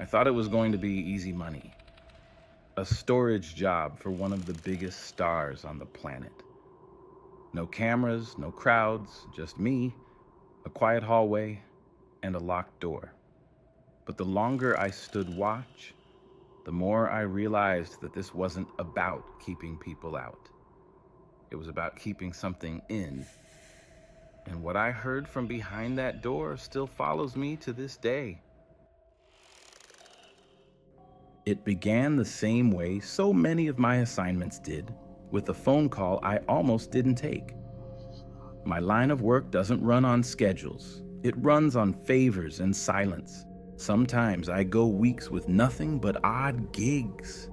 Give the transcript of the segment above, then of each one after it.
I thought it was going to be easy money. A storage job for one of the biggest stars on the planet. No cameras, no crowds, just me, a quiet hallway, and a locked door. But the longer I stood watch, the more I realized that this wasn't about keeping people out. It was about keeping something in. And what I heard from behind that door still follows me to this day. It began the same way so many of my assignments did, with a phone call I almost didn't take. My line of work doesn't run on schedules. It runs on favors and silence. Sometimes I go weeks with nothing but odd gigs,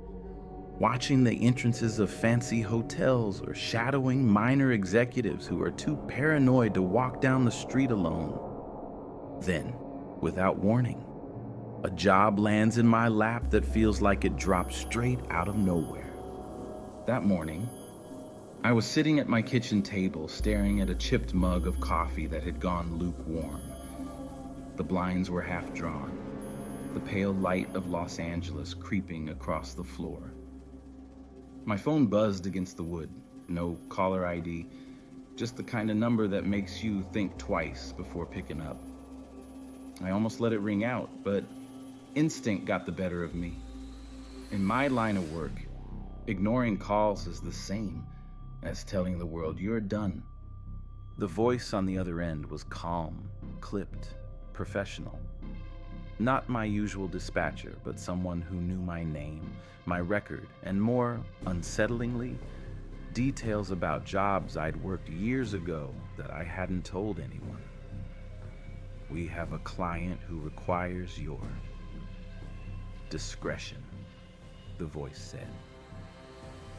watching the entrances of fancy hotels or shadowing minor executives who are too paranoid to walk down the street alone. Then, without warning, a job lands in my lap that feels like it dropped straight out of nowhere. That morning, I was sitting at my kitchen table staring at a chipped mug of coffee that had gone lukewarm. The blinds were half drawn, the pale light of Los Angeles creeping across the floor. My phone buzzed against the wood. No caller ID, just the kind of number that makes you think twice before picking up. I almost let it ring out, but instinct got the better of me. In my line of work, ignoring calls is the same as telling the world you're done. The voice on the other end was calm, clipped, professional. Not my usual dispatcher, but someone who knew my name, my record, and more unsettlingly, details about jobs I'd worked years ago that I hadn't told anyone. We have a client who requires your discretion, the voice said.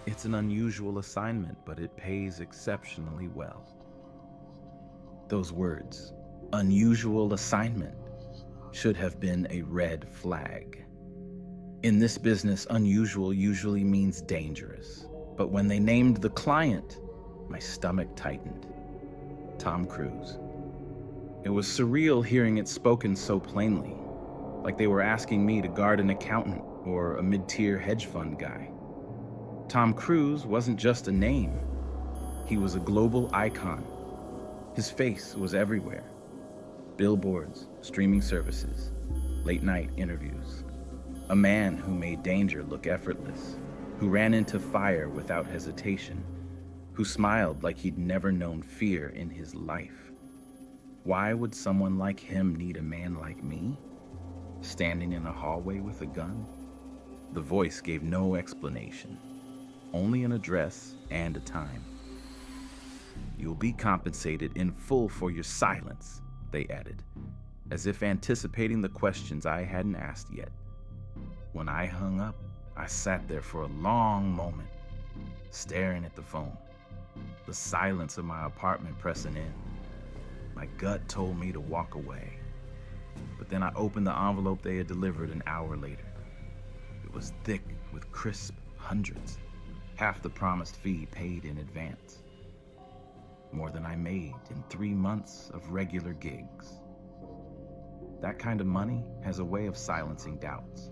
It's an unusual assignment, but it pays exceptionally well. Those words, unusual assignment, should have been a red flag. In this business, unusual usually means dangerous. But when they named the client, my stomach tightened. Tom Cruise. It was surreal hearing it spoken so plainly, like they were asking me to guard an accountant or a mid-tier hedge fund guy. Tom Cruise wasn't just a name. He was a global icon. His face was everywhere. Billboards, streaming services, late-night interviews. A man who made danger look effortless, who ran into fire without hesitation, who smiled like he'd never known fear in his life. Why would someone like him need a man like me, standing in a hallway with a gun? The voice gave no explanation, only an address and a time. You'll be compensated in full for your silence, they added, as if anticipating the questions I hadn't asked yet. When I hung up, I sat there for a long moment, staring at the phone, the silence of my apartment pressing in. My gut told me to walk away, but then I opened the envelope they had delivered an hour later. It was thick with crisp hundreds, half the promised fee paid in advance. More than I made in 3 months of regular gigs. That kind of money has a way of silencing doubts.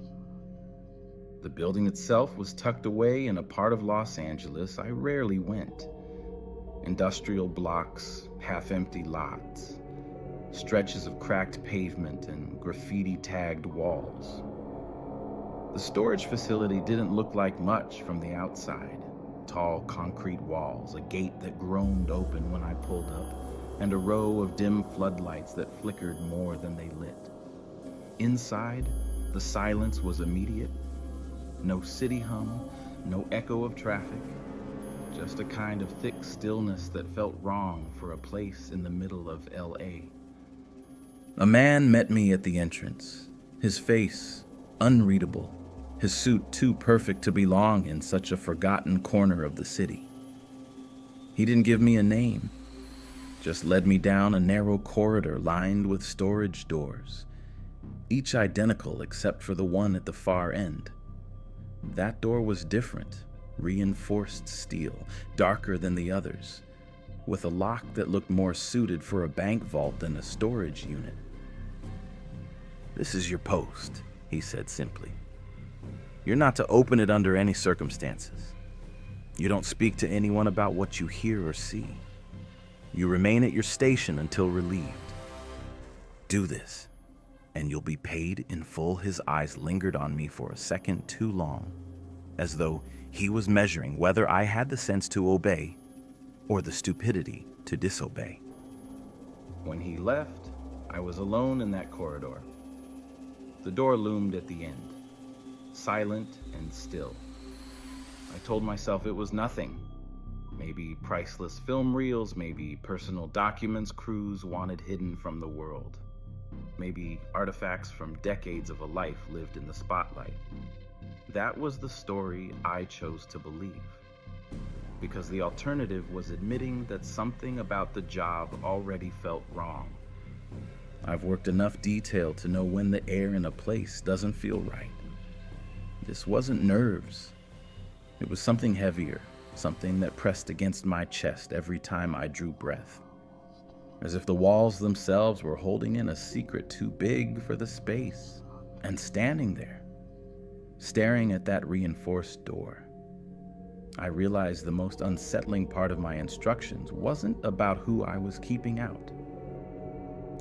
The building itself was tucked away in a part of Los Angeles I rarely went. Industrial blocks, half-empty lots, stretches of cracked pavement and graffiti-tagged walls. The storage facility didn't look like much from the outside. Tall concrete walls, a gate that groaned open when I pulled up, and a row of dim floodlights that flickered more than they lit. Inside, the silence was immediate. No city hum, no echo of traffic, just a kind of thick stillness that felt wrong for a place in the middle of LA. A man met me at the entrance, his face unreadable, his suit too perfect to belong in such a forgotten corner of the city. He didn't give me a name, just led me down a narrow corridor lined with storage doors, each identical except for the one at the far end. That door was different, reinforced steel, darker than the others, with a lock that looked more suited for a bank vault than a storage unit. "This is your post," he said simply. You're not to open it under any circumstances. You don't speak to anyone about what you hear or see. You remain at your station until relieved. Do this, and you'll be paid in full. His eyes lingered on me for a second too long, as though he was measuring whether I had the sense to obey or the stupidity to disobey. When he left, I was alone in that corridor. The door loomed at the end, silent and still. I told myself it was nothing. Maybe priceless film reels, maybe personal documents crews wanted hidden from the world. Maybe artifacts from decades of a life lived in the spotlight. That was the story I chose to believe, because the alternative was admitting that something about the job already felt wrong. I've worked enough detail to know when the air in a place doesn't feel right. This wasn't nerves. It was something heavier, something that pressed against my chest every time I drew breath, as if the walls themselves were holding in a secret too big for the space. And standing there, staring at that reinforced door, I realized the most unsettling part of my instructions wasn't about who I was keeping out.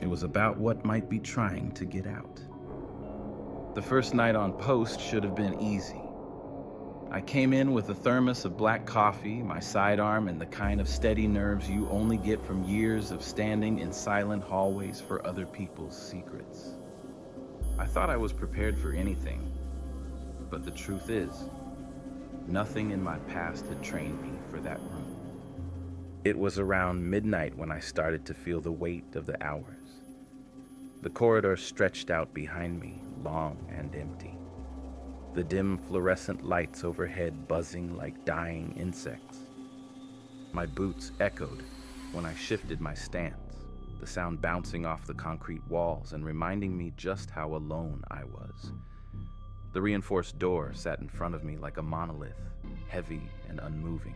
It was about what might be trying to get out. The first night on post should have been easy. I came in with a thermos of black coffee, my sidearm, and the kind of steady nerves you only get from years of standing in silent hallways for other people's secrets. I thought I was prepared for anything, but the truth is, nothing in my past had trained me for that room. It was around midnight when I started to feel the weight of the hours. The corridor stretched out behind me, long and empty. The dim fluorescent lights overhead buzzing like dying insects. My boots echoed when I shifted my stance, the sound bouncing off the concrete walls and reminding me just how alone I was. The reinforced door sat in front of me like a monolith, heavy and unmoving.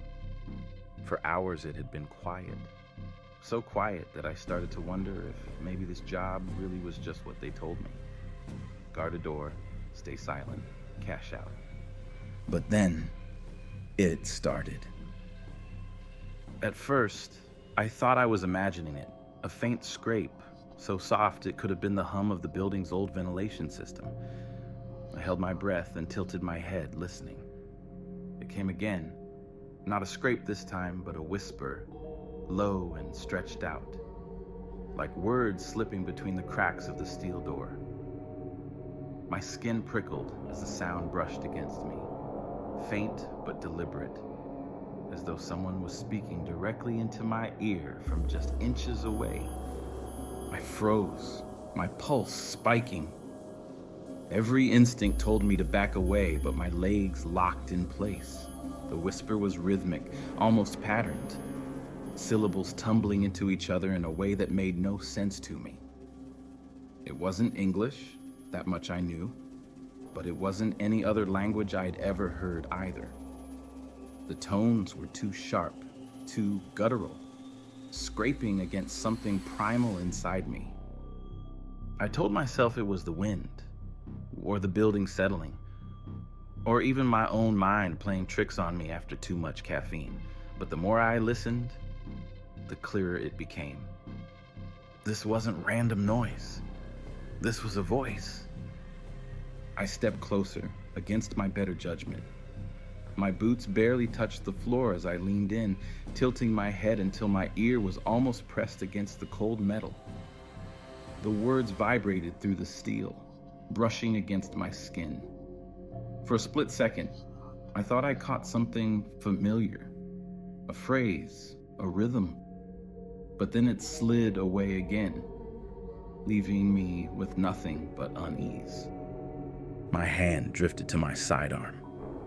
For hours it had been quiet, so quiet that I started to wonder if maybe this job really was just what they told me. Guard a door, stay silent, cash out. But then, it started. At first, I thought I was imagining it, a faint scrape, so soft it could have been the hum of the building's old ventilation system. I held my breath and tilted my head, listening. It came again, not a scrape this time, but a whisper, low and stretched out, like words slipping between the cracks of the steel door. My skin prickled as the sound brushed against me, faint but deliberate, as though someone was speaking directly into my ear from just inches away. I froze, my pulse spiking. Every instinct told me to back away, but my legs locked in place. The whisper was rhythmic, almost patterned, syllables tumbling into each other in a way that made no sense to me. It wasn't English, that much I knew, but it wasn't any other language I'd ever heard either. The tones were too sharp, too guttural, scraping against something primal inside me. I told myself it was the wind, or the building settling, or even my own mind playing tricks on me after too much caffeine. But the more I listened, the clearer it became. This wasn't random noise. This was a voice. I stepped closer, against my better judgment. My boots barely touched the floor as I leaned in, tilting my head until my ear was almost pressed against the cold metal. The words vibrated through the steel, brushing against my skin. For a split second, I thought I caught something familiar, a phrase, a rhythm, but then it slid away again, leaving me with nothing but unease. My hand drifted to my sidearm,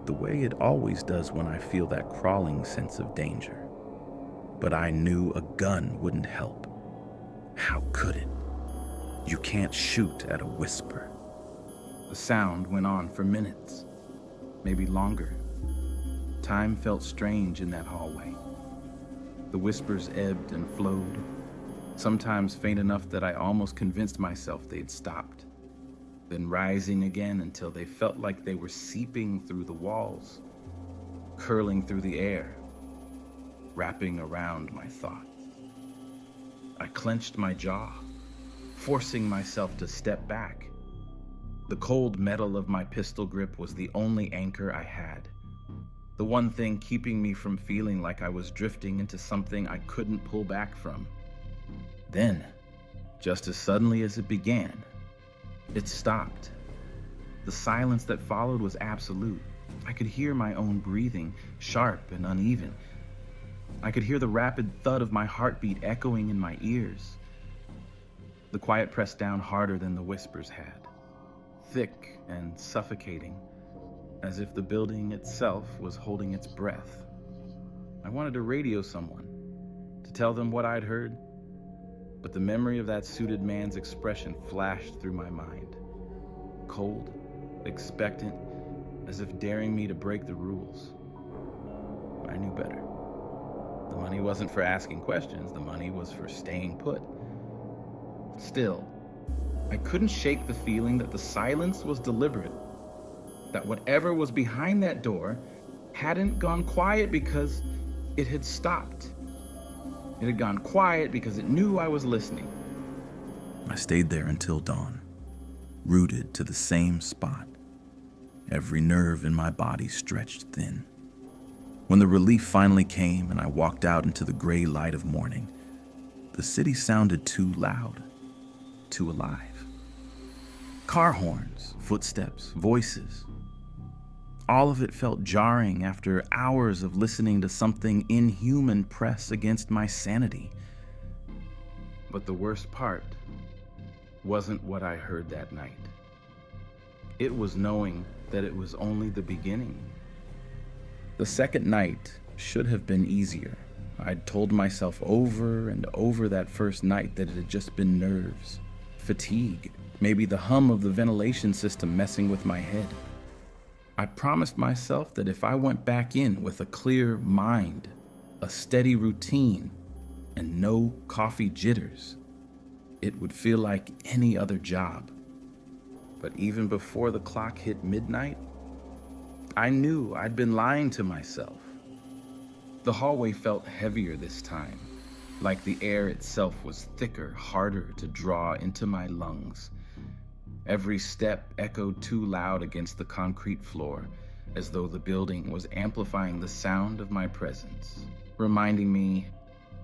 the way it always does when I feel that crawling sense of danger. But I knew a gun wouldn't help. How could it? You can't shoot at a whisper. The sound went on for minutes, maybe longer. Time felt strange in that hallway. The whispers ebbed and flowed, sometimes faint enough that I almost convinced myself they'd stopped. then rising again until they felt like they were seeping through the walls, curling through the air, wrapping around my thoughts. I clenched my jaw, forcing myself to step back. The cold metal of my pistol grip was the only anchor I had, the one thing keeping me from feeling like I was drifting into something I couldn't pull back from. Then, just as suddenly as it began, it stopped. The silence that followed was absolute. I could hear my own breathing, sharp and uneven. I could hear the rapid thud of my heartbeat echoing in my ears. The quiet pressed down harder than the whispers had, thick and suffocating, as if the building itself was holding its breath. I wanted to radio someone, to tell them what I'd heard, but the memory of that suited man's expression flashed through my mind. Cold, expectant, as if daring me to break the rules. I knew better. The money wasn't for asking questions, the money was for staying put. Still, I couldn't shake the feeling that the silence was deliberate, that whatever was behind that door hadn't gone quiet because it had stopped. It had gone quiet because it knew I was listening. I stayed there until dawn, rooted to the same spot, every nerve in my body stretched thin. When the relief finally came and I walked out into the gray light of morning, the city sounded too loud, too alive. Car horns, footsteps, voices. All of it felt jarring after hours of listening to something inhuman press against my sanity. But the worst part wasn't what I heard that night. It was knowing that it was only the beginning. The second night should have been easier. I'd told myself over and over that first night that it had just been nerves, fatigue, maybe the hum of the ventilation system messing with my head. I promised myself that if I went back in with a clear mind, a steady routine, and no coffee jitters, it would feel like any other job. But even before the clock hit midnight, I knew I'd been lying to myself. The hallway felt heavier this time, like the air itself was thicker, harder to draw into my lungs. Every step echoed too loud against the concrete floor, as though the building was amplifying the sound of my presence, reminding me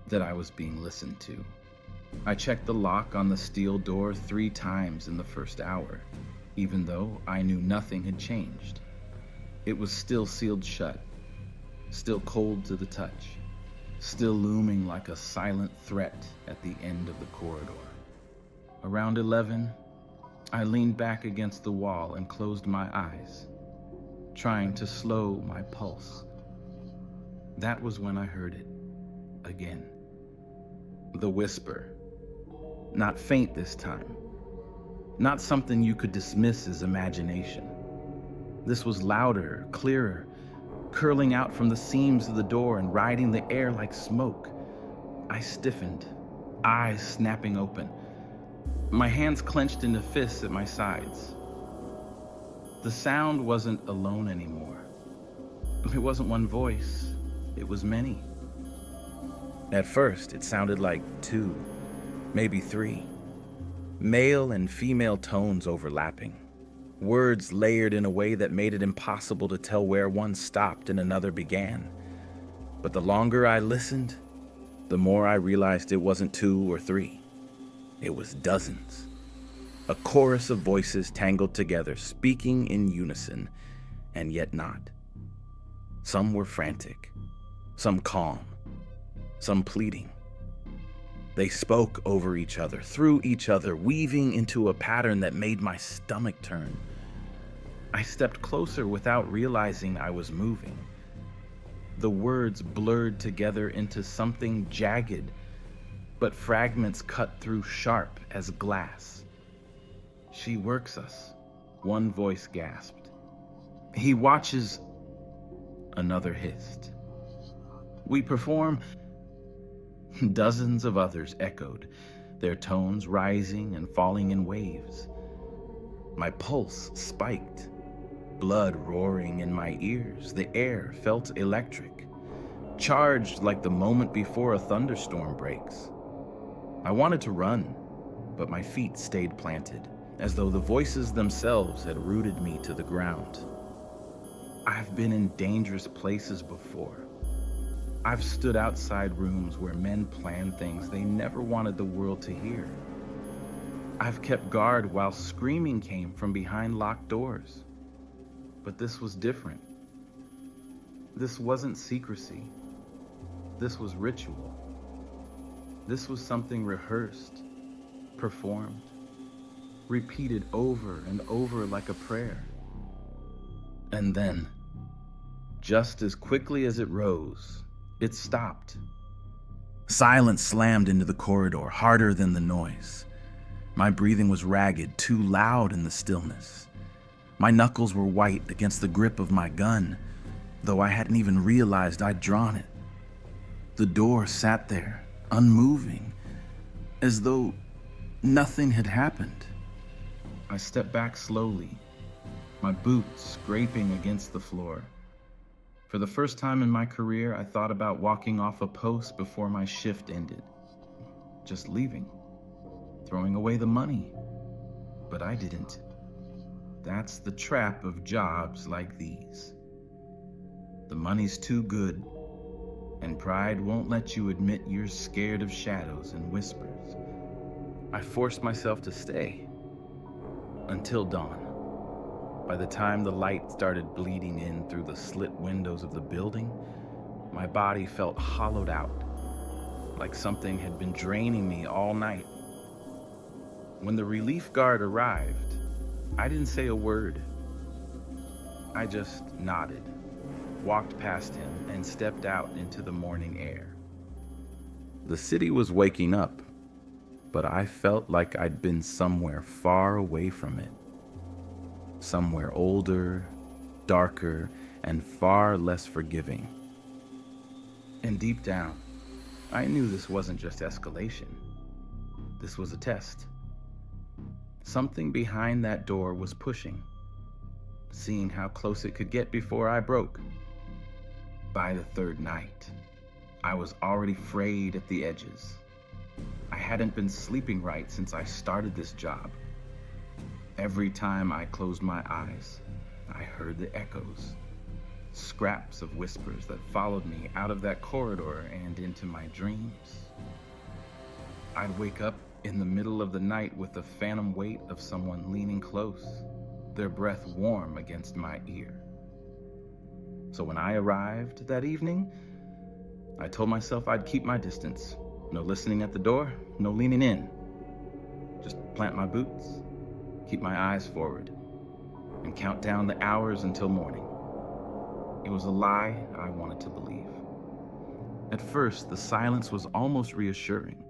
that I was being listened to. I checked the lock on the steel door 3 times in the first hour, even though I knew nothing had changed. It was still sealed shut, still cold to the touch, still looming like a silent threat at the end of the corridor. Around 11, I leaned back against the wall and closed my eyes, trying to slow my pulse. That was when I heard it again. The whisper. Not faint this time. Not something you could dismiss as imagination. This was louder, clearer, curling out from the seams of the door and riding the air like smoke. I stiffened, eyes snapping open, my hands clenched into fists at my sides. The sound wasn't alone anymore. It wasn't one voice, it was many. At first, it sounded like 2, maybe 3. Male and female tones overlapping. Words layered in a way that made it impossible to tell where one stopped and another began. But the longer I listened, the more I realized it wasn't 2 or 3. It was dozens. A chorus of voices tangled together, speaking in unison, and yet not. Some were frantic, some calm, some pleading. They spoke over each other, through each other, weaving into a pattern that made my stomach turn. I stepped closer without realizing I was moving. The words blurred together into something jagged, but fragments cut through sharp as glass. She works us, one voice gasped. He watches, another hissed. We perform, dozens of others echoed, their tones rising and falling in waves. My pulse spiked, blood roaring in my ears. The air felt electric, charged like the moment before a thunderstorm breaks. I wanted to run, but my feet stayed planted, as though the voices themselves had rooted me to the ground. I've been in dangerous places before. I've stood outside rooms where men planned things they never wanted the world to hear. I've kept guard while screaming came from behind locked doors. But this was different. This wasn't secrecy. This was ritual. This was something rehearsed, performed, repeated over and over like a prayer. And then, just as quickly as it rose, it stopped. Silence slammed into the corridor, harder than the noise. My breathing was ragged, too loud in the stillness. My knuckles were white against the grip of my gun, though I hadn't even realized I'd drawn it. The door sat there, unmoving, as though nothing had happened. I stepped back slowly, my boots scraping against the floor. For the first time in my career, I thought about walking off a post before my shift ended. Just leaving, throwing away the money. But I didn't. That's the trap of jobs like these. The money's too good, and pride won't let you admit you're scared of shadows and whispers. I forced myself to stay until dawn. By the time the light started bleeding in through the slit windows of the building, my body felt hollowed out, like something had been draining me all night. When the relief guard arrived, I didn't say a word. I just nodded, walked past him, and stepped out into the morning air. The city was waking up, but I felt like I'd been somewhere far away from it. Somewhere older, darker, and far less forgiving. And deep down, I knew this wasn't just escalation. This was a test. Something behind that door was pushing, seeing how close it could get before I broke. By the third night, I was already frayed at the edges. I hadn't been sleeping right since I started this job. Every time I closed my eyes, I heard the echoes, scraps of whispers that followed me out of that corridor and into my dreams. I'd wake up in the middle of the night with the phantom weight of someone leaning close, their breath warm against my ear. So when I arrived that evening, I told myself I'd keep my distance. No listening at the door, no leaning in. Just plant my boots, keep my eyes forward, and count down the hours until morning. It was a lie I wanted to believe. At first, the silence was almost reassuring.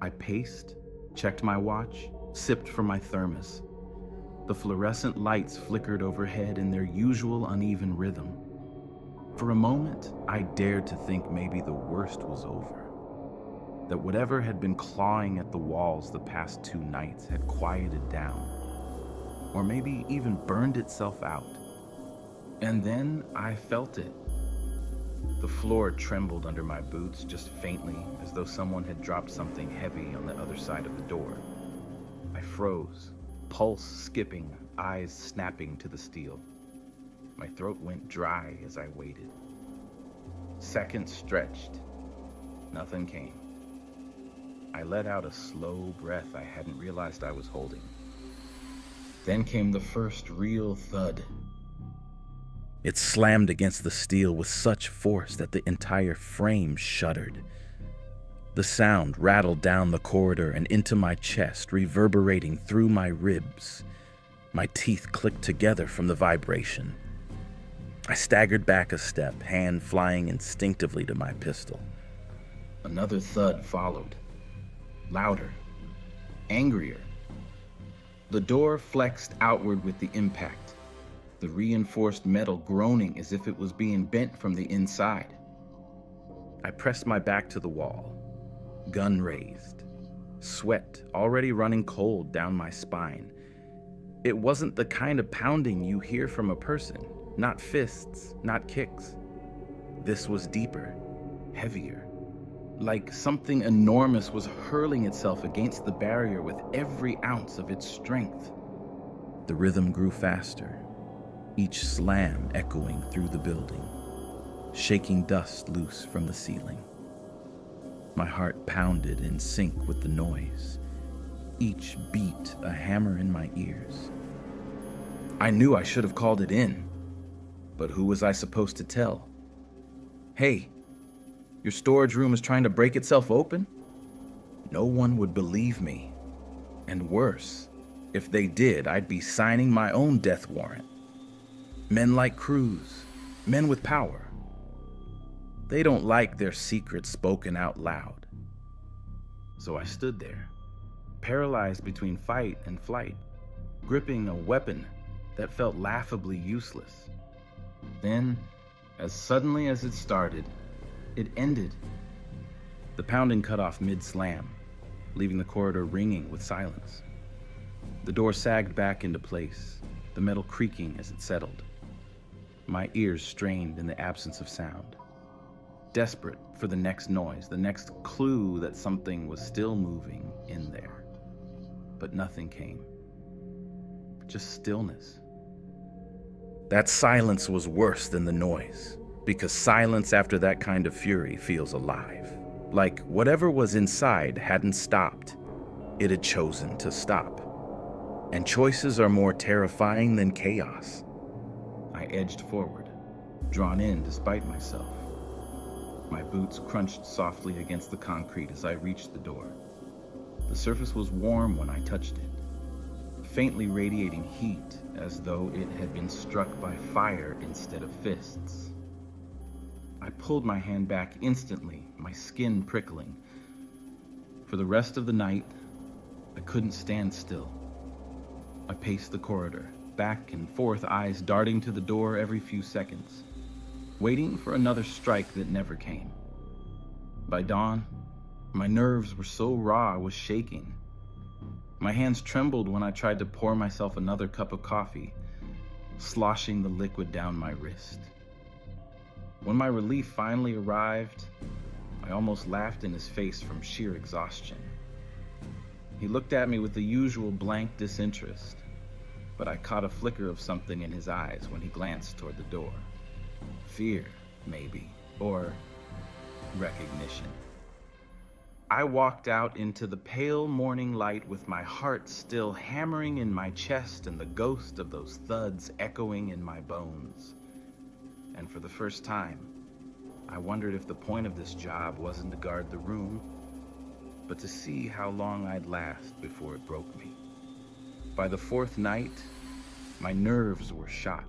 I paced, checked my watch, sipped from my thermos. The fluorescent lights flickered overhead in their usual uneven rhythm. For a moment, I dared to think maybe the worst was over. That whatever had been clawing at the walls the past 2 nights had quieted down, or maybe even burned itself out. And then I felt it. The floor trembled under my boots just faintly, as though someone had dropped something heavy on the other side of the door. I froze, pulse skipping, eyes snapping to the steel. My throat went dry as I waited. Seconds stretched. Nothing came. I let out a slow breath I hadn't realized I was holding. Then came the first real thud. It slammed against the steel with such force that the entire frame shuddered. The sound rattled down the corridor and into my chest, reverberating through my ribs. My teeth clicked together from the vibration. I staggered back a step, hand flying instinctively to my pistol. Another thud followed. Louder, angrier. The door flexed outward with the impact, the reinforced metal groaning as if it was being bent from the inside. I pressed my back to the wall, gun raised, sweat already running cold down my spine. It wasn't the kind of pounding you hear from a person, not fists, not kicks. This was deeper, heavier, like something enormous was hurling itself against the barrier with every ounce of its strength. The rhythm grew faster, each slam echoing through the building, shaking dust loose from the ceiling. My heart pounded in sync with the noise, each beat a hammer in my ears. I knew I should have called it in, but who was I supposed to tell? Hey, your storage room is trying to break itself open? No one would believe me. And worse, if they did, I'd be signing my own death warrant. Men like Cruz, men with power. They don't like their secrets spoken out loud. So I stood there, paralyzed between fight and flight, gripping a weapon that felt laughably useless. Then, as suddenly as it started, it ended. The pounding cut off mid-slam, leaving the corridor ringing with silence. The door sagged back into place, the metal creaking as it settled. My ears strained in the absence of sound, desperate for the next noise, the next clue that something was still moving in there. But nothing came. Just stillness. That silence was worse than the noise, because silence after that kind of fury feels alive. Like whatever was inside hadn't stopped. It had chosen to stop. And choices are more terrifying than chaos. I edged forward, drawn in despite myself. My boots crunched softly against the concrete as I reached the door. The surface was warm when I touched it, faintly radiating heat as though it had been struck by fire instead of fists. I pulled my hand back instantly, my skin prickling. For the rest of the night, I couldn't stand still. I paced the corridor, back and forth, eyes darting to the door every few seconds, waiting for another strike that never came. By dawn, my nerves were so raw I was shaking. My hands trembled when I tried to pour myself another cup of coffee, sloshing the liquid down my wrist. When my relief finally arrived, I almost laughed in his face from sheer exhaustion. He looked at me with the usual blank disinterest, but I caught a flicker of something in his eyes when he glanced toward the door. Fear, maybe, or recognition. I walked out into the pale morning light with my heart still hammering in my chest and the ghost of those thuds echoing in my bones. And for the first time, I wondered if the point of this job wasn't to guard the room, but to see how long I'd last before it broke me. By the fourth night, my nerves were shot.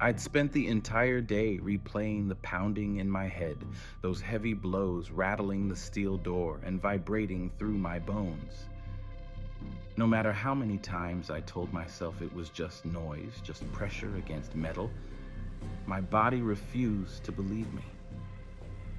I'd spent the entire day replaying the pounding in my head, those heavy blows rattling the steel door and vibrating through my bones. No matter how many times I told myself it was just noise, just pressure against metal, my body refused to believe me.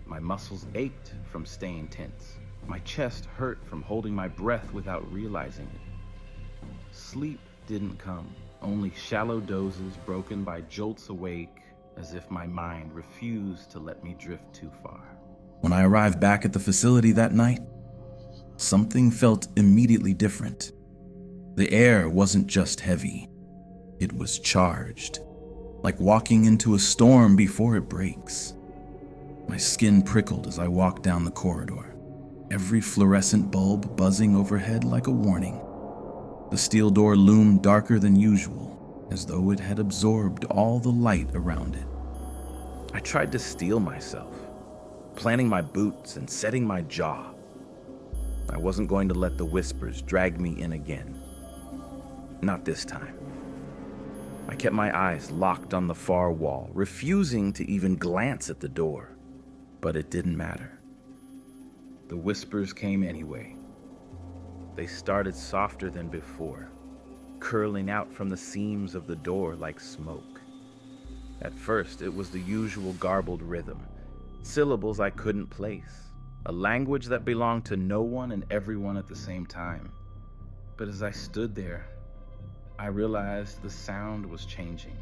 My muscles ached from staying tense. My chest hurt from holding my breath without realizing it. Sleep didn't come. Only shallow dozes broken by jolts awake, as if my mind refused to let me drift too far. When I arrived back at the facility that night, something felt immediately different. The air wasn't just heavy, it was charged, like walking into a storm before it breaks. My skin prickled as I walked down the corridor, every fluorescent bulb buzzing overhead like a warning. The steel door loomed darker than usual, as though it had absorbed all the light around it. I tried to steel myself, planting my boots and setting my jaw. I wasn't going to let the whispers drag me in again. Not this time. I kept my eyes locked on the far wall, refusing to even glance at the door. But it didn't matter. The whispers came anyway. They started softer than before, curling out from the seams of the door like smoke. At first, it was the usual garbled rhythm, syllables I couldn't place, a language that belonged to no one and everyone at the same time. But as I stood there, I realized the sound was changing.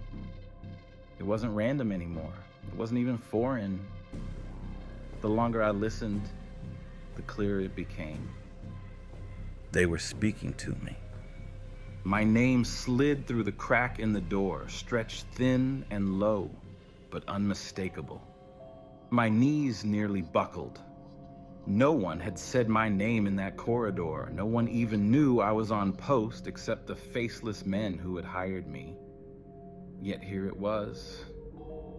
It wasn't random anymore. It wasn't even foreign. The longer I listened, the clearer it became. They were speaking to me. My name slid through the crack in the door, stretched thin and low, but unmistakable. My knees nearly buckled. No one had said my name in that corridor. No one even knew I was on post except the faceless men who had hired me. Yet here it was,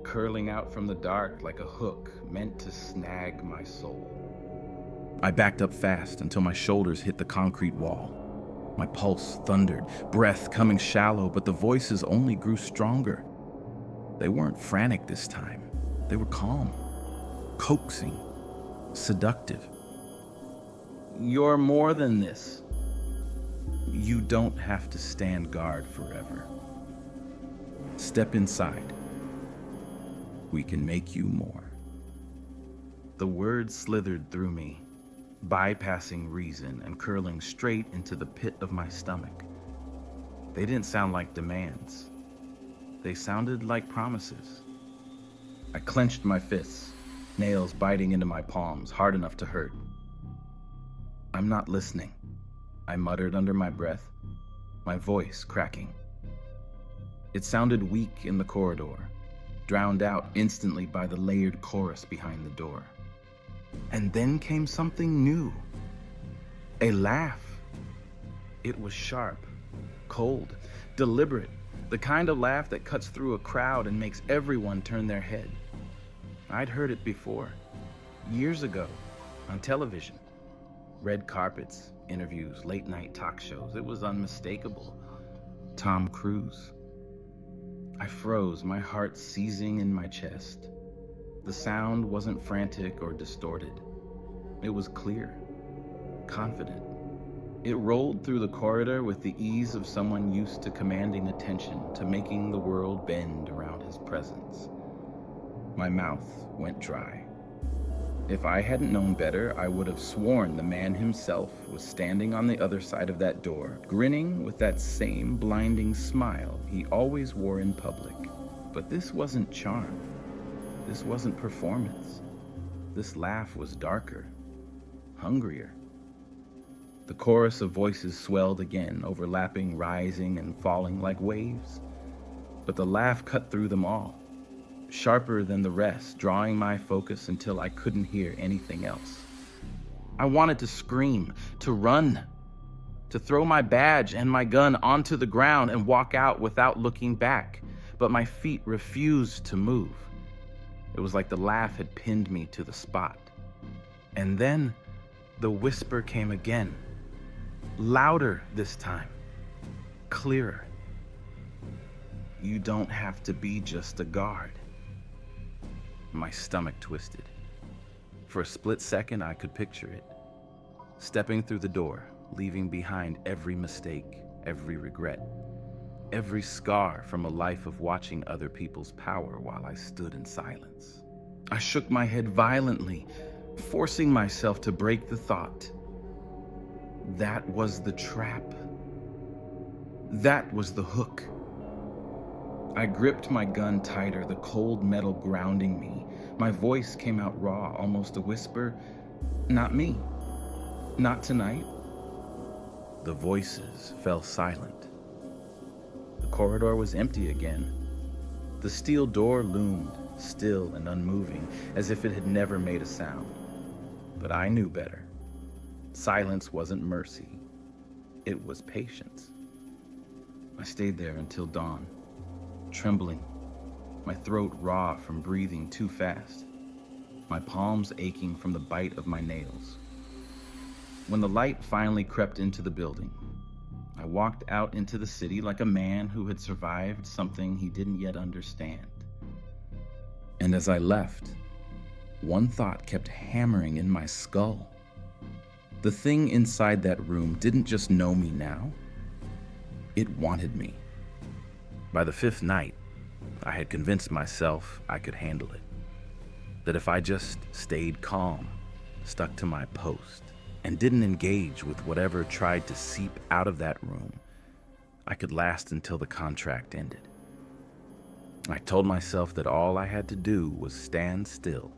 curling out from the dark like a hook meant to snag my soul. I backed up fast until my shoulders hit the concrete wall. My pulse thundered, breath coming shallow, but the voices only grew stronger. They weren't frantic this time. They were calm, coaxing, seductive. You're more than this. You don't have to stand guard forever. Step inside. We can make you more. The words slithered through me, bypassing reason and curling straight into the pit of my stomach. They didn't sound like demands. They sounded like promises. I clenched my fists, nails biting into my palms, hard enough to hurt. I'm not listening, I muttered under my breath, my voice cracking. It sounded weak in the corridor, drowned out instantly by the layered chorus behind the door. And then came something new. A laugh. It was sharp, cold, deliberate, the kind of laugh that cuts through a crowd and makes everyone turn their head. I'd heard it before, years ago, on television. Red carpets, interviews, late-night talk shows. It was unmistakable. Tom Cruise. I froze, my heart seizing in my chest. The sound wasn't frantic or distorted. It was clear, confident. It rolled through the corridor with the ease of someone used to commanding attention, to making the world bend around his presence. My mouth went dry. If I hadn't known better, I would have sworn the man himself was standing on the other side of that door, grinning with that same blinding smile he always wore in public. But this wasn't charm. This wasn't performance. This laugh was darker, hungrier. The chorus of voices swelled again, overlapping, rising and falling like waves. But the laugh cut through them all, sharper than the rest, drawing my focus until I couldn't hear anything else. I wanted to scream, to run, to throw my badge and my gun onto the ground and walk out without looking back, but my feet refused to move. It was like the laugh had pinned me to the spot. And then the whisper came again, louder this time, clearer. You don't have to be just a guard. My stomach twisted. For a split second, I could picture it. Stepping through the door, leaving behind every mistake, every regret, every scar from a life of watching other people's power while I stood in silence. I shook my head violently, forcing myself to break the thought. That was the trap. That was the hook. I gripped my gun tighter, the cold metal grounding me. My voice came out raw, almost a whisper. Not me. Not tonight. The voices fell silent. The corridor was empty again. The steel door loomed, still and unmoving, as if it had never made a sound. But I knew better. Silence wasn't mercy. It was patience. I stayed there until dawn, trembling, my throat raw from breathing too fast, my palms aching from the bite of my nails. When the light finally crept into the building, I walked out into the city like a man who had survived something he didn't yet understand. And as I left, one thought kept hammering in my skull. The thing inside that room didn't just know me now, it wanted me. By the fifth night, I had convinced myself I could handle it. That if I just stayed calm, stuck to my post, and didn't engage with whatever tried to seep out of that room, I could last until the contract ended. I told myself that all I had to do was stand still,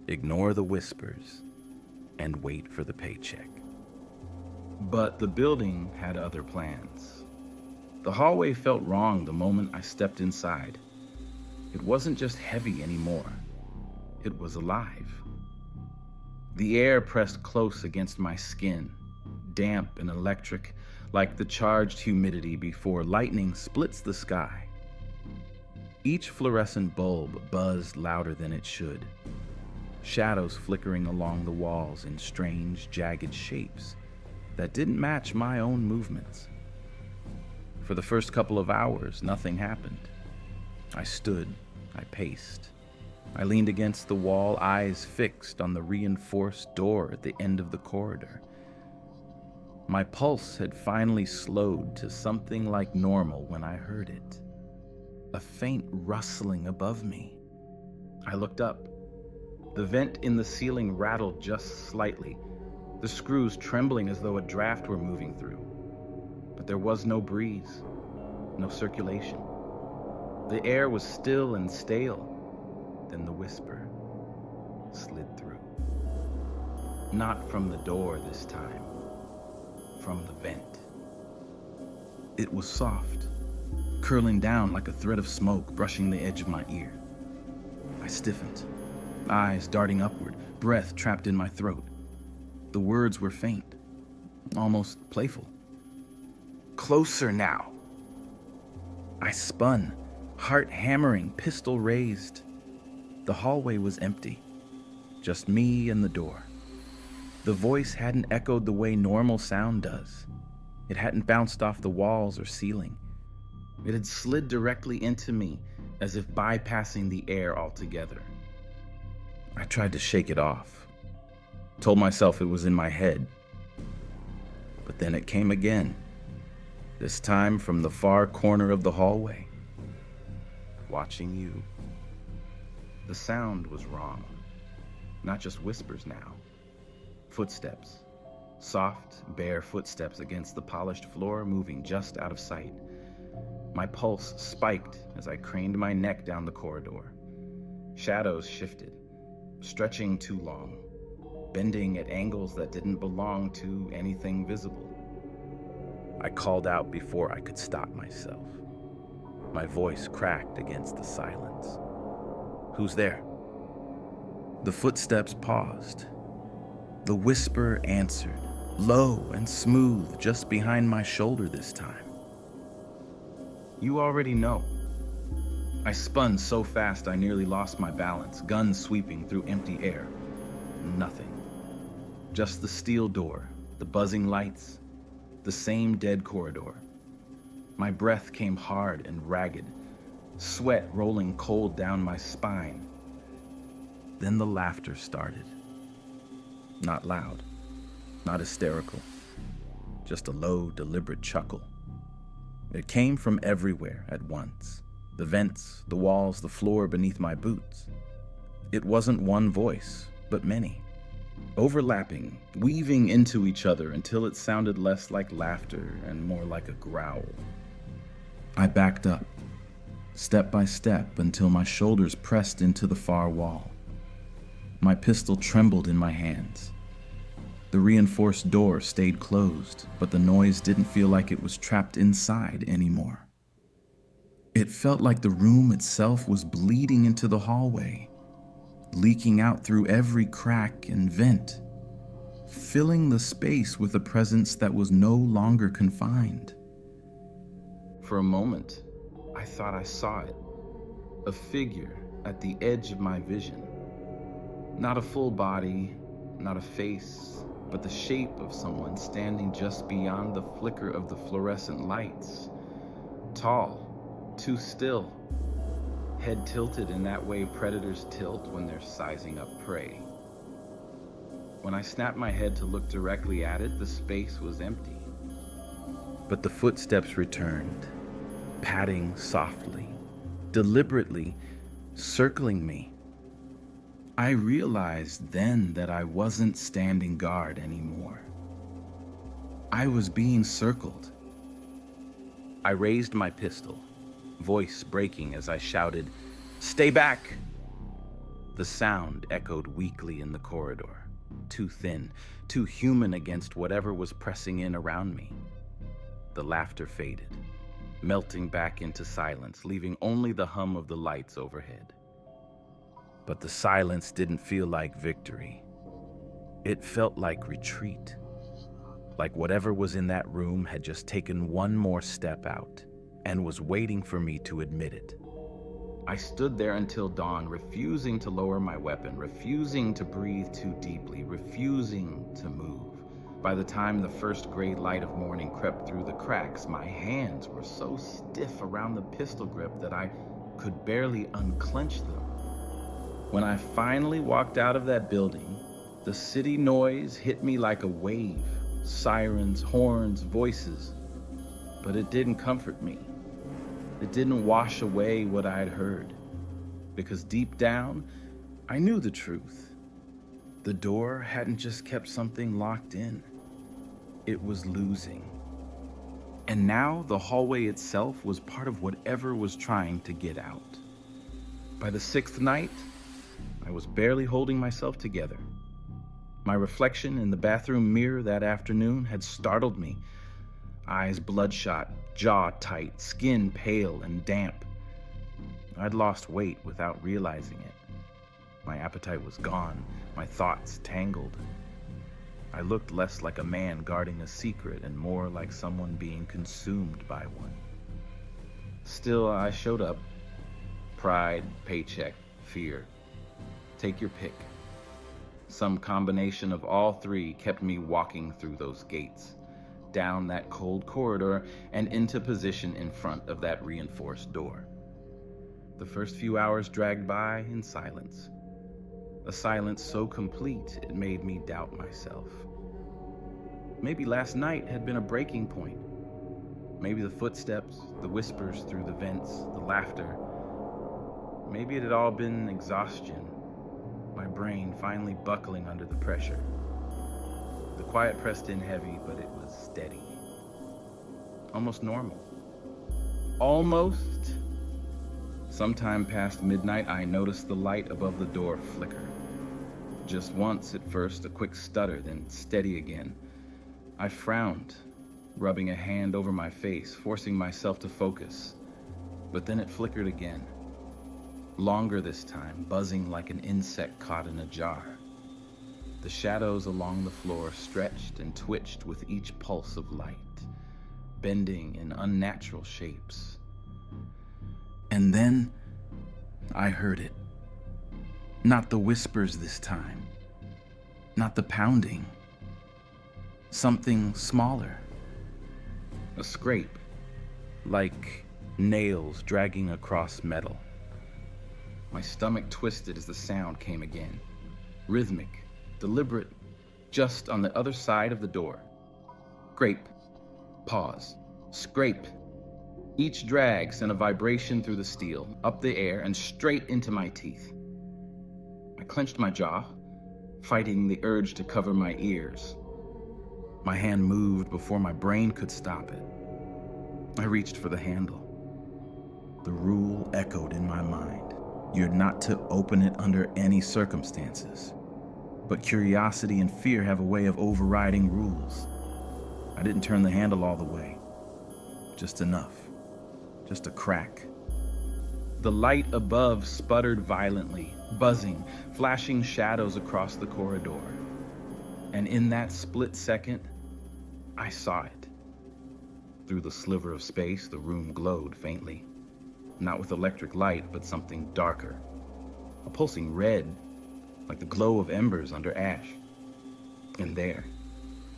ignore the whispers, and wait for the paycheck. But the building had other plans. The hallway felt wrong the moment I stepped inside. It wasn't just heavy anymore. It was alive. The air pressed close against my skin, damp and electric, like the charged humidity before lightning splits the sky. Each fluorescent bulb buzzed louder than it should, shadows flickering along the walls in strange, jagged shapes that didn't match my own movements. For the first couple of hours, nothing happened. I stood, I paced. I leaned against the wall, eyes fixed on the reinforced door at the end of the corridor. My pulse had finally slowed to something like normal when I heard it. A faint rustling above me. I looked up. The vent in the ceiling rattled just slightly, the screws trembling as though a draft were moving through. But there was no breeze, no circulation. The air was still and stale. Then the whisper slid through. Not from the door this time, from the vent. It was soft, curling down like a thread of smoke brushing the edge of my ear. I stiffened, eyes darting upward, breath trapped in my throat. The words were faint, almost playful. Closer now. I spun, heart hammering, pistol raised. The hallway was empty, just me and the door. The voice hadn't echoed the way normal sound does. It hadn't bounced off the walls or ceiling. It had slid directly into me, as if bypassing the air altogether. I tried to shake it off, told myself it was in my head. But then it came again, this time from the far corner of the hallway. Watching you. The sound was wrong. Not just whispers now. Footsteps. Soft, bare footsteps against the polished floor, moving just out of sight. My pulse spiked as I craned my neck down the corridor. Shadows shifted, stretching too long, bending at angles that didn't belong to anything visible. I called out before I could stop myself. My voice cracked against the silence. Who's there? The footsteps paused. The whisper answered, low and smooth, just behind my shoulder this time. You already know. I spun so fast I nearly lost my balance, gun sweeping through empty air. Nothing. Just the steel door, the buzzing lights, the same dead corridor. My breath came hard and ragged, sweat rolling cold down my spine. Then the laughter started. Not loud, not hysterical, just a low, deliberate chuckle. It came from everywhere at once. The vents, the walls, the floor beneath my boots. It wasn't one voice, but many, overlapping, weaving into each other until it sounded less like laughter and more like a growl. I backed up, step by step, until my shoulders pressed into the far wall. My pistol trembled in my hands. The reinforced door stayed closed, but the noise didn't feel like it was trapped inside anymore. It felt like the room itself was bleeding into the hallway, leaking out through every crack and vent, filling the space with a presence that was no longer confined. For a moment, I thought I saw it, a figure at the edge of my vision. Not a full body, not a face, but the shape of someone standing just beyond the flicker of the fluorescent lights. Tall, too still, head tilted in that way predators tilt when they're sizing up prey. When I snapped my head to look directly at it, the space was empty. But the footsteps returned, padding softly, deliberately, circling me. I realized then that I wasn't standing guard anymore. I was being circled. I raised my pistol, voice breaking as I shouted, "Stay back!" The sound echoed weakly in the corridor, too thin, too human against whatever was pressing in around me. The laughter faded, melting back into silence, leaving only the hum of the lights overhead. But the silence didn't feel like victory. It felt like retreat, like whatever was in that room had just taken one more step out and was waiting for me to admit it. I stood there until dawn, refusing to lower my weapon, refusing to breathe too deeply, refusing to move. By the time the first gray light of morning crept through the cracks, my hands were so stiff around the pistol grip that I could barely unclench them. When I finally walked out of that building, the city noise hit me like a wave. Sirens, horns, voices. But it didn't comfort me. It didn't wash away what I had heard. Because deep down, I knew the truth. The door hadn't just kept something locked in. It was losing. And now the hallway itself was part of whatever was trying to get out. By the sixth night, I was barely holding myself together. My reflection in the bathroom mirror that afternoon had startled me. Eyes bloodshot, jaw tight, skin pale and damp. I'd lost weight without realizing it. My appetite was gone, my thoughts tangled. I looked less like a man guarding a secret and more like someone being consumed by one. Still, I showed up. Pride, paycheck, fear. Take your pick. Some combination of all three kept me walking through those gates, down that cold corridor, and into position in front of that reinforced door. The first few hours dragged by in silence. A silence so complete it made me doubt myself. Maybe last night had been a breaking point. Maybe the footsteps, the whispers through the vents, the laughter. Maybe it had all been exhaustion. My brain finally buckling under the pressure. The quiet pressed in heavy, but it was steady. Almost normal. Almost. Sometime past midnight, I noticed the light above the door flicker. Just once at first, a quick stutter, then steady again. I frowned, rubbing a hand over my face, forcing myself to focus. But then it flickered again. Longer this time, buzzing like an insect caught in a jar. The shadows along the floor stretched and twitched with each pulse of light, bending in unnatural shapes. And then I heard it. Not the whispers this time. Not the pounding. Something smaller. A scrape, like nails dragging across metal. My stomach twisted as the sound came again. Rhythmic, deliberate, just on the other side of the door. Scrape, pause, scrape. Each drag sent a vibration through the steel, up the air, and straight into my teeth. I clenched my jaw, fighting the urge to cover my ears. My hand moved before my brain could stop it. I reached for the handle. The rule echoed in my mind. You're not to open it under any circumstances. But curiosity and fear have a way of overriding rules. I didn't turn the handle all the way. Just enough. Just a crack. The light above sputtered violently, buzzing, flashing shadows across the corridor. And in that split second, I saw it. Through the sliver of space, the room glowed faintly. Not with electric light, but something darker. A pulsing red, like the glow of embers under ash. And there,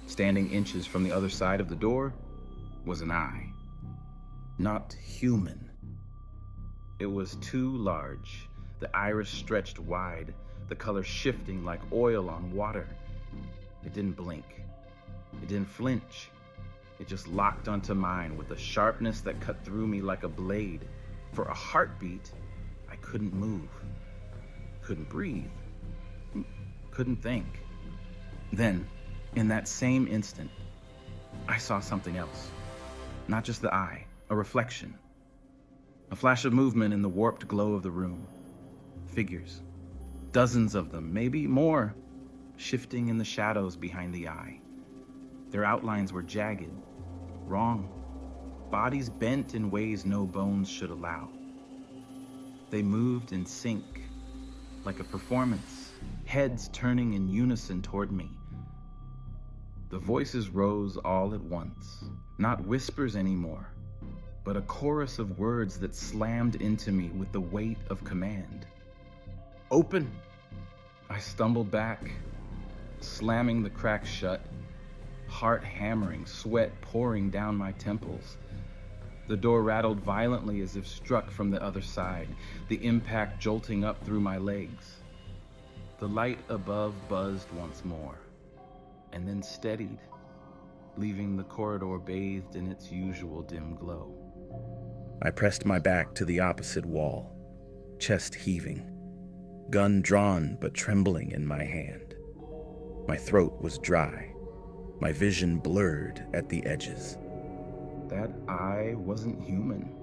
standing inches from the other side of the door, was an eye. Not human. It was too large, the iris stretched wide, the color shifting like oil on water. It didn't blink. It didn't flinch. It just locked onto mine with a sharpness that cut through me like a blade. For a heartbeat, I couldn't move, couldn't breathe, couldn't think. Then, in that same instant, I saw something else. Not just the eye, A reflection. A flash of movement in the warped glow of the room. Figures. Dozens of them, maybe more, shifting in the shadows behind the eye. Their outlines were jagged, wrong, bodies bent in ways no bones should allow. They moved in sync, like a performance, heads turning in unison toward me. The voices rose all at once, not whispers anymore, but a chorus of words that slammed into me with the weight of command. Open! I stumbled back, slamming the crack shut, heart hammering, sweat pouring down my temples. The door rattled violently as if struck from the other side, the impact jolting up through my legs. The light above buzzed once more, and then steadied, leaving the corridor bathed in its usual dim glow. I pressed my back to the opposite wall, chest heaving, gun drawn but trembling in my hand. My throat was dry, my vision blurred at the edges. That I wasn't human.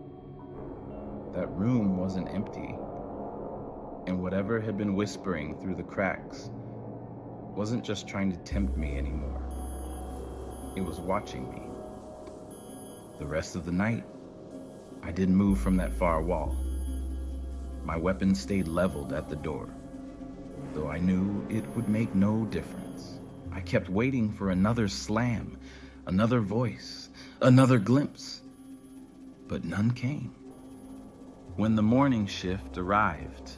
That room wasn't empty. And whatever had been whispering through the cracks wasn't just trying to tempt me anymore. It was watching me. The rest of the night, I didn't move from that far wall. My weapon stayed leveled at the door, though I knew it would make no difference. I kept waiting for another slam, another voice, another glimpse, but none came. When the morning shift arrived,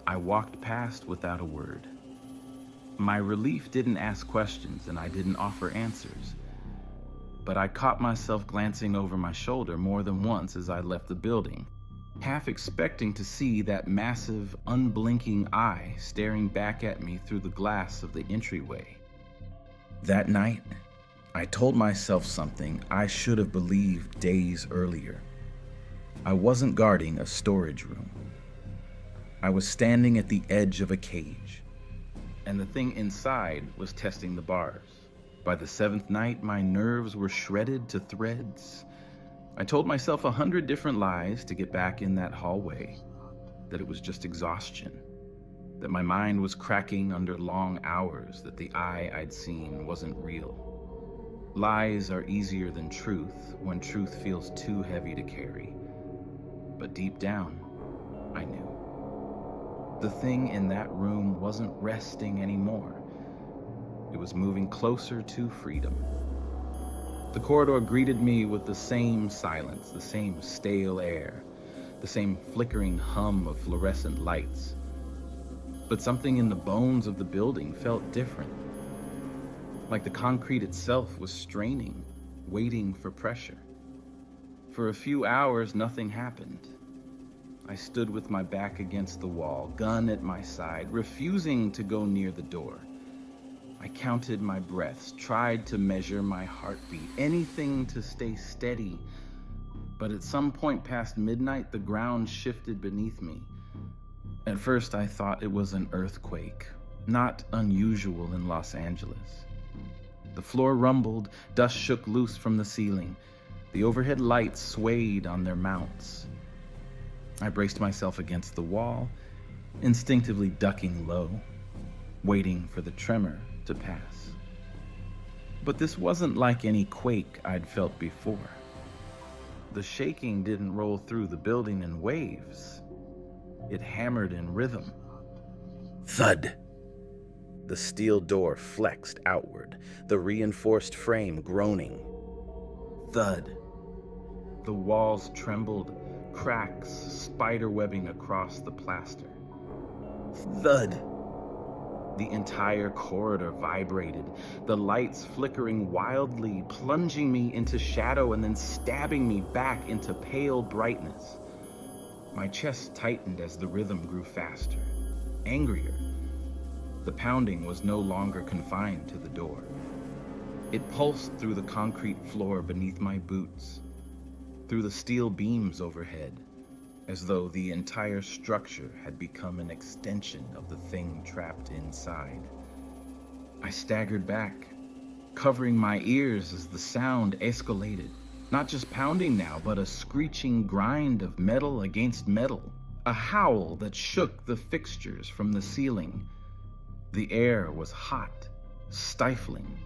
I walked past without a word. My relief didn't ask questions and I didn't offer answers, but I caught myself glancing over my shoulder more than once as I left the building, half expecting to see that massive, unblinking eye staring back at me through the glass of the entryway. That night, I told myself something I should have believed days earlier. I wasn't guarding a storage room. I was standing at the edge of a cage, and the thing inside was testing the bars. By the seventh night, my nerves were shredded to threads. I told myself 100 different lies to get back in that hallway, that it was just exhaustion, that my mind was cracking under long hours, that the eye I'd seen wasn't real. Lies are easier than truth when truth feels too heavy to carry. But deep down, I knew. The thing in that room wasn't resting anymore. It was moving closer to freedom. The corridor greeted me with the same silence, the same stale air, the same flickering hum of fluorescent lights. But something in the bones of the building felt different. Like the concrete itself was straining, waiting for pressure. For a few hours, nothing happened. I stood with my back against the wall, gun at my side, refusing to go near the door. I counted my breaths, tried to measure my heartbeat, anything to stay steady. But at some point past midnight, the ground shifted beneath me. At first, I thought it was an earthquake, not unusual in Los Angeles. The floor rumbled, dust shook loose from the ceiling. The overhead lights swayed on their mounts. I braced myself against the wall, instinctively ducking low, waiting for the tremor to pass. But this wasn't like any quake I'd felt before. The shaking didn't roll through the building in waves. It hammered in rhythm. Thud! The steel door flexed outward, the reinforced frame groaning. Thud! The walls trembled, cracks spiderwebbing across the plaster. Thud! The entire corridor vibrated, the lights flickering wildly, plunging me into shadow and then stabbing me back into pale brightness. My chest tightened as the rhythm grew faster, angrier. The pounding was no longer confined to the door. It pulsed through the concrete floor beneath my boots, through the steel beams overhead, as though the entire structure had become an extension of the thing trapped inside. I staggered back, covering my ears as the sound escalated. Not just pounding now, but a screeching grind of metal against metal. A howl that shook the fixtures from the ceiling. The air was hot, stifling,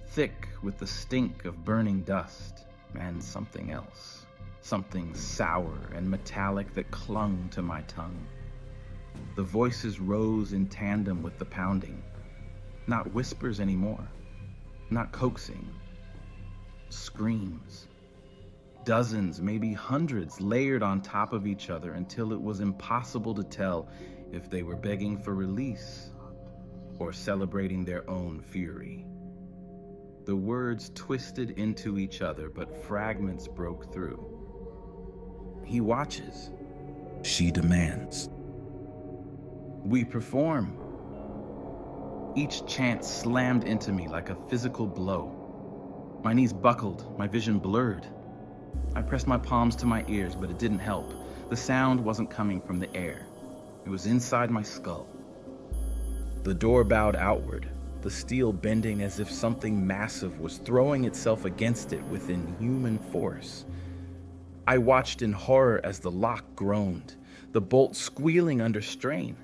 thick with the stink of burning dust and something else. Something sour and metallic that clung to my tongue. The voices rose in tandem with the pounding. Not whispers anymore. Not coaxing. Screams. Dozens, maybe hundreds, layered on top of each other until it was impossible to tell if they were begging for release or celebrating their own fury. The words twisted into each other, but fragments broke through. He watches. She demands. We perform. Each chant slammed into me like a physical blow. My knees buckled, my vision blurred. I pressed my palms to my ears, but it didn't help. The sound wasn't coming from the air. It was inside my skull. The door bowed outward, the steel bending as if something massive was throwing itself against it with inhuman force. I watched in horror as the lock groaned, the bolt squealing under strain.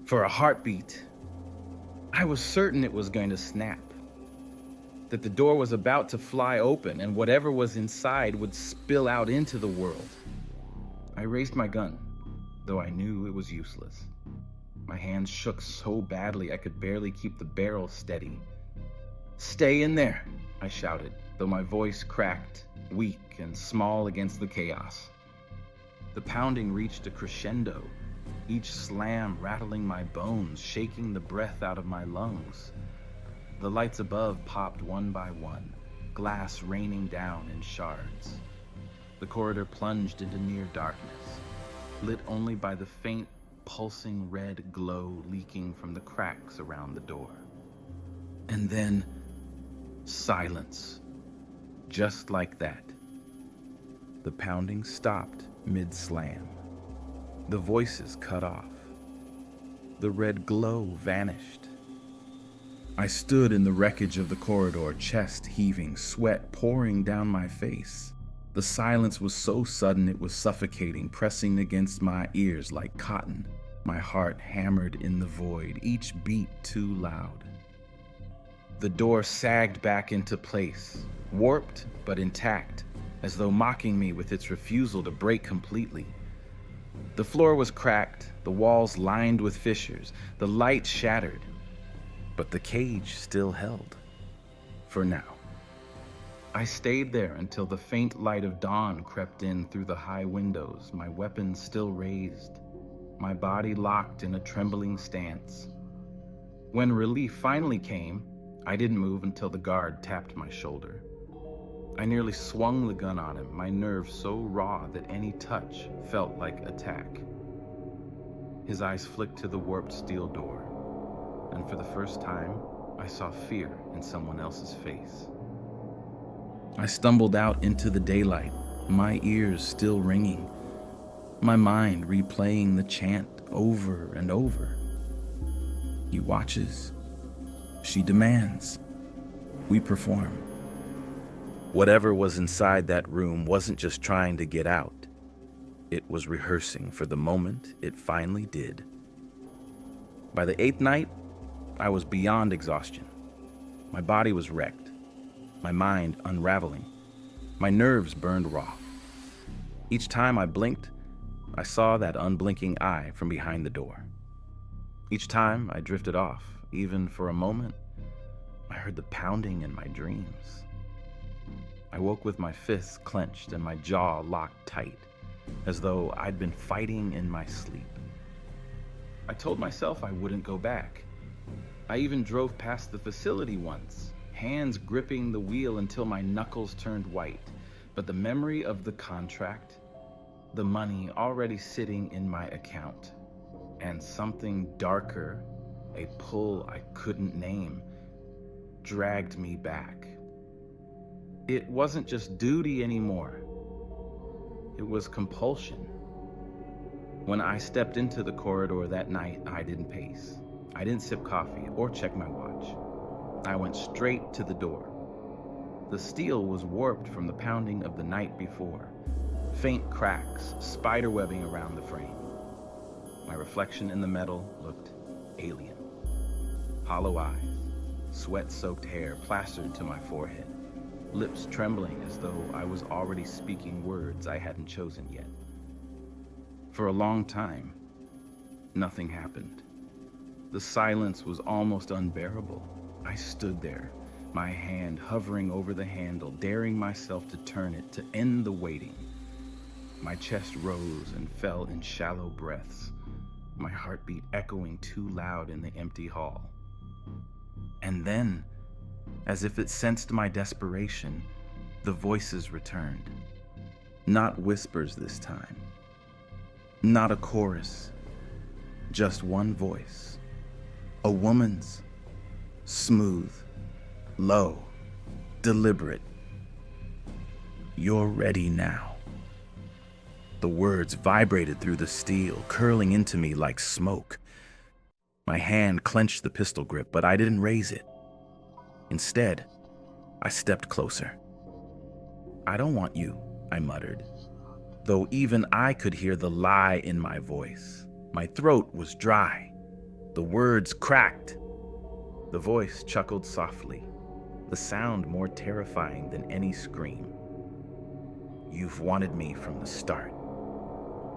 For a heartbeat, I was certain it was going to snap, that the door was about to fly open and whatever was inside would spill out into the world. I raised my gun, though I knew it was useless. My hands shook so badly I could barely keep the barrel steady. "Stay in there," I shouted, though my voice cracked, weak and small against the chaos. The pounding reached a crescendo, each slam rattling my bones, shaking the breath out of my lungs. The lights above popped one by one, glass raining down in shards. The corridor plunged into near darkness, lit only by the faint, pulsing red glow leaking from the cracks around the door. And then, silence. Just like that. The pounding stopped mid-slam. The voices cut off. The red glow vanished. I stood in the wreckage of the corridor, chest heaving, sweat pouring down my face. The silence was so sudden it was suffocating, pressing against my ears like cotton. My heart hammered in the void, each beat too loud. The door sagged back into place, warped but intact, as though mocking me with its refusal to break completely. The floor was cracked, the walls lined with fissures, the light shattered, but the cage still held. For now. I stayed there until the faint light of dawn crept in through the high windows, my weapon still raised, my body locked in a trembling stance. When relief finally came, I didn't move until the guard tapped my shoulder. I nearly swung the gun on him, my nerves so raw that any touch felt like attack. His eyes flicked to the warped steel door, and for the first time, I saw fear in someone else's face. I stumbled out into the daylight, my ears still ringing, my mind replaying the chant over and over. He watches. She demands. We perform. Whatever was inside that room wasn't just trying to get out. It was rehearsing for the moment it finally did. By the 8th night, I was beyond exhaustion. My body was wrecked, my mind unraveling, my nerves burned raw. Each time I blinked, I saw that unblinking eye from behind the door. Each time I drifted off, even for a moment, I heard the pounding in my dreams. I woke with my fists clenched and my jaw locked tight, as though I'd been fighting in my sleep. I told myself I wouldn't go back. I even drove past the facility once, hands gripping the wheel until my knuckles turned white. But the memory of the contract, the money already sitting in my account, and something darker, a pull I couldn't name, dragged me back. It wasn't just duty anymore. It was compulsion. When I stepped into the corridor that night, I didn't pace. I didn't sip coffee or check my watch. I went straight to the door. The steel was warped from the pounding of the night before, faint cracks spiderwebbing around the frame. My reflection in the metal looked alien. Hollow eyes, sweat-soaked hair plastered to my forehead, lips trembling as though I was already speaking words I hadn't chosen yet. For a long time, nothing happened. The silence was almost unbearable. I stood there, my hand hovering over the handle, daring myself to turn it to end the waiting. My chest rose and fell in shallow breaths, my heartbeat echoing too loud in the empty hall. And then, as if it sensed my desperation, the voices returned. Not whispers this time. Not a chorus. Just one voice. A woman's. Smooth. Low. Deliberate. You're ready now. The words vibrated through the steel, curling into me like smoke. My hand clenched the pistol grip, but I didn't raise it. Instead, I stepped closer. I don't want you, I muttered, though even I could hear the lie in my voice. My throat was dry. The words cracked. The voice chuckled softly, the sound more terrifying than any scream. You've wanted me from the start.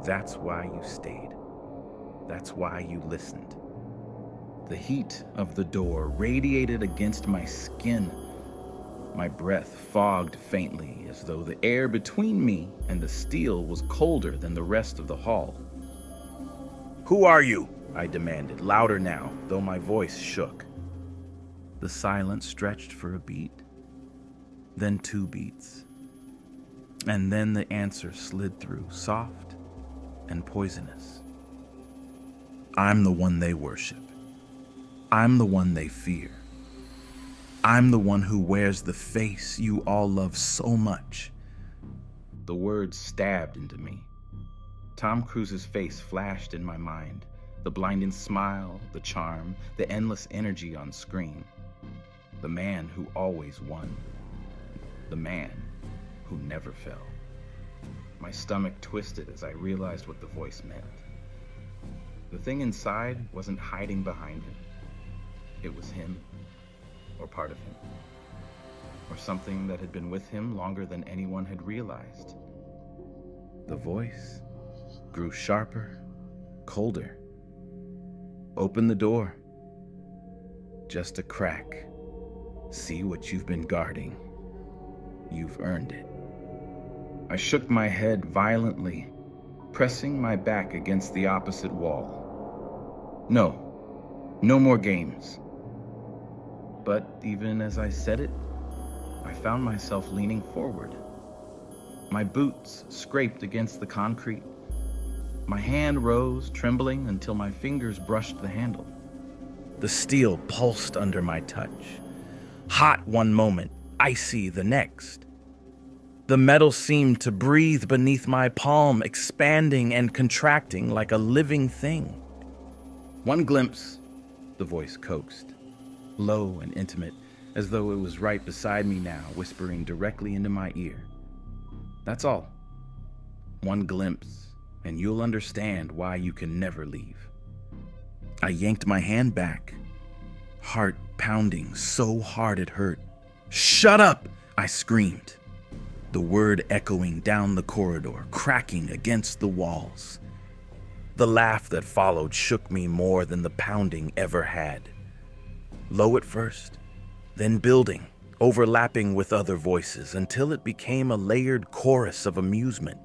That's why you stayed. That's why you listened. The heat of the door radiated against my skin. My breath fogged faintly, as though the air between me and the steel was colder than the rest of the hall. Who are you? I demanded, louder now, though my voice shook. The silence stretched for a beat, then 2 beats, and then the answer slid through, soft and poisonous. I'm the one they worship. I'm the one they fear. I'm the one who wears the face you all love so much. The words stabbed into me. Tom Cruise's face flashed in my mind, the blinding smile, the charm, the endless energy on screen. The man who always won. The man who never fell. My stomach twisted as I realized what the voice meant. The thing inside wasn't hiding behind him. It was him, or part of him, or something that had been with him longer than anyone had realized. The voice grew sharper, colder. Open the door. Just a crack. See what you've been guarding. You've earned it. I shook my head violently, pressing my back against the opposite wall. No more games. But even as I said it, I found myself leaning forward. My boots scraped against the concrete. My hand rose, trembling until my fingers brushed the handle. The steel pulsed under my touch. Hot one moment, icy the next. The metal seemed to breathe beneath my palm, expanding and contracting like a living thing. One glimpse, the voice coaxed, low and intimate, as though it was right beside me now, whispering directly into my ear. That's all. One glimpse, and you'll understand why you can never leave. I yanked my hand back, heart pounding so hard it hurt. Shut up! I screamed, the word echoing down the corridor, cracking against the walls. The laugh that followed shook me more than the pounding ever had. Low at first, then building, overlapping with other voices until it became a layered chorus of amusement.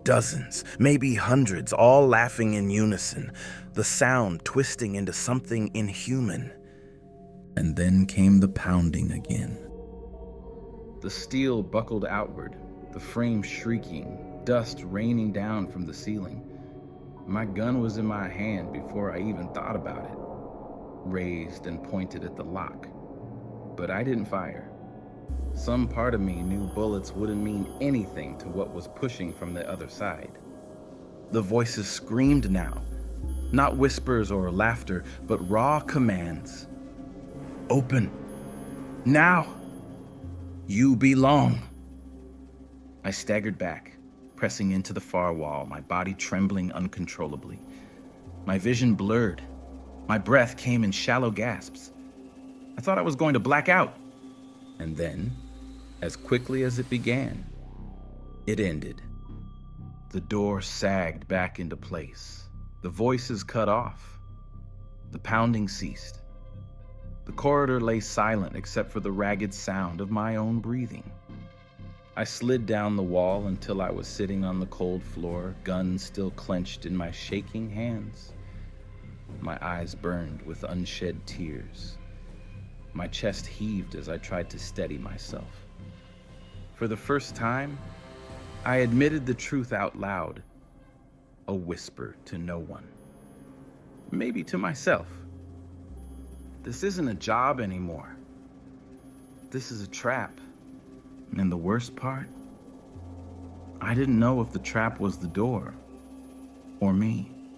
Dozens, maybe hundreds, all laughing in unison, the sound twisting into something inhuman. And then came the pounding again. The steel buckled outward, the frame shrieking, dust raining down from the ceiling. My gun was in my hand before I even thought about it, raised and pointed at the lock. But I didn't fire. Some part of me knew bullets wouldn't mean anything to what was pushing from the other side. The voices screamed now, not whispers or laughter, but raw commands. Open. Now. You belong. I staggered back, pressing into the far wall, my body trembling uncontrollably. My vision blurred. My breath came in shallow gasps. I thought I was going to black out. And then, as quickly as it began, it ended. The door sagged back into place. The voices cut off. The pounding ceased. The corridor lay silent except for the ragged sound of my own breathing. I slid down the wall until I was sitting on the cold floor, gun still clenched in my shaking hands. My eyes burned with unshed tears. My chest heaved as I tried to steady myself. For the first time, I admitted the truth out loud, a whisper to no one. Maybe to myself. This isn't a job anymore. This is a trap. And the worst part, I didn't know if the trap was the door or me.